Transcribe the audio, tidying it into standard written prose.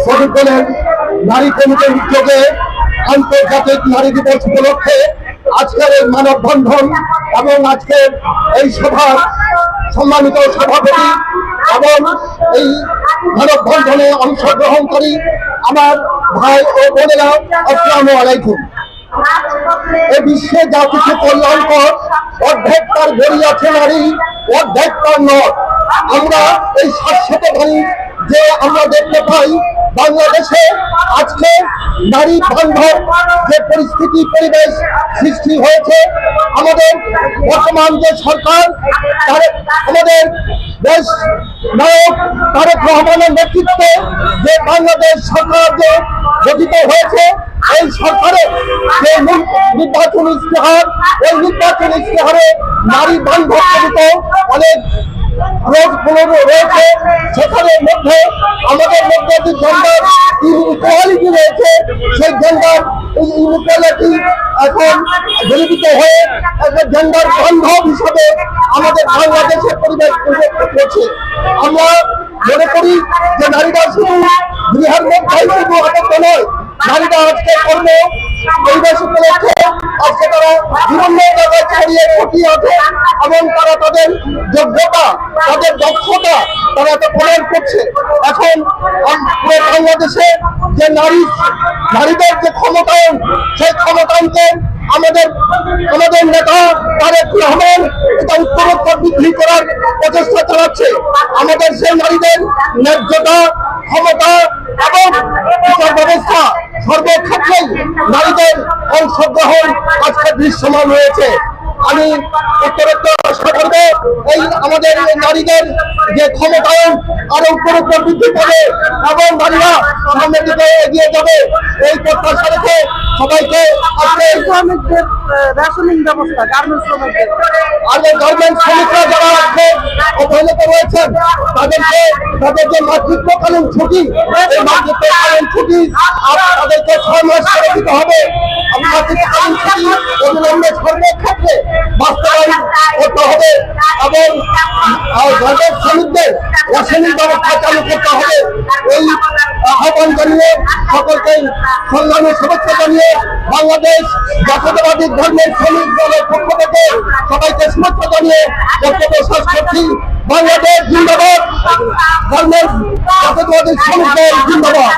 শ্রমিকদলের নারী কমিটির উদ্যোগে আন্তর্জাতিক নারী দিবস উপলক্ষে আজকের এই মানববন্ধন এবং আজকের এই সভার সম্মানিত সভাপতি এবং এই মানববন্ধনে অংশগ্রহণকারী আমার ভাই ও বোনেরা, আসসালামু আলাইকুম। এ বিশ্বে যা কিছু কল্যাণকর, অর্ধেক তার গড়িয়াছে নারী, অর্ধেক তার নর। আমরা এই শাশ্বত বাণী যে আমরা দেখতে পাই বাংলাদেশে আজকে নারী বান্ধব যে পরিস্থিতি পরিবেশ সৃষ্টি হয়েছে, আমাদের বর্তমান যে সরকার, আমাদের দেশ নায়ক তারেক রহমানের নেতৃত্বে যে বাংলাদেশ সরকার যে গঠিত হয়েছে, এই সরকারের যে নির্বাচন ইশতেহার, ওই নির্বাচন ইশতেহারে নারী বান্ধব অনেক রয়েছে। সেখানের মধ্যে আমাদের মধ্যে যে জেন্ডার ইনইকুয়ালিটি রয়েছে, সেই জেন্ডার ইনইকুয়ালিটি এখন ঘনীভূত হয়ে একটা জেন্ডার বান্ধব হিসাবে আমাদের বাংলাদেশে পরিবেশ করছে। আমরা মনে করি যে নারীরা শুধু গৃহের মধ্যেই শুধু আবদ্ধ নয়, নারীরা আজকে কর্ম পরিবেশ উপলক্ষে আজকে তারা বিভিন্ন জায়গায় ছড়িয়ে ছিটিয়ে আছে এবং তারা তাদের যোগ্যতা, তাদের দক্ষতা তারা এটা প্রমাণ করছে। এখন পুরো বাংলাদেশে যে নারীদের যে ক্ষমতায়ন, সেই ক্ষমতায়নকে আমাদের নেতা তারেক রহমান এটা উত্তরোত্তর বৃদ্ধি করার প্রচেষ্টা চালাচ্ছে। আমাদের সেই নারীদের ন্যায্যতা, ক্ষমতা এবং বিচার ব্যবস্থা সর্বক্ষেত্রেই নারীদের অংশগ্রহণ আজকে দৃশ্যমান রয়েছে। আমি উত্তরোত্তর আশা করব এই আমাদের নারীদের যে ক্ষমতায়ন আরো উত্তরোত্তর বৃদ্ধি পাবে এবং নারীরা সামনের দিকে এগিয়ে যাবে, এই প্রত্যাশা রেখে সবাইকে শ্রমিকদের রেশনিং ব্যবস্থা, গার্মেন্টস শ্রমিকরা যারা আজকে অবহেলিত রয়েছেন, তাদেরকে তাদের যে মাতৃত্বকালীন ছুটি, এই মাতৃত্বকালীন ছুটি তাদেরকে 6 মাস করে দিতে হবে। মাতৃত্বকালীন ছুটি অবিলম্বে সর্বক্ষেত্রে বাস্তবায়ন করতে হবে এবং গার্মেন্টস শ্রমিকদের রেশনিং ব্যবস্থা চালু করতে হবে। এই আহ্বান জানিয়ে সকলকে সংগ্রামী শুভেচ্ছা জানিয়ে বাংলাদেশ জাতীয়তাবাদী ধর্মের শ্রমিক দলের পক্ষ থেকে সবাইকে শুভেচ্ছা জানিয়ে বক্তব্য শেষ করছি। বাংলাদেশ জিন্দাবাদ, ধর্মের জাতীয়তাবাদী শ্রমিক দল জিন্দাবাদ।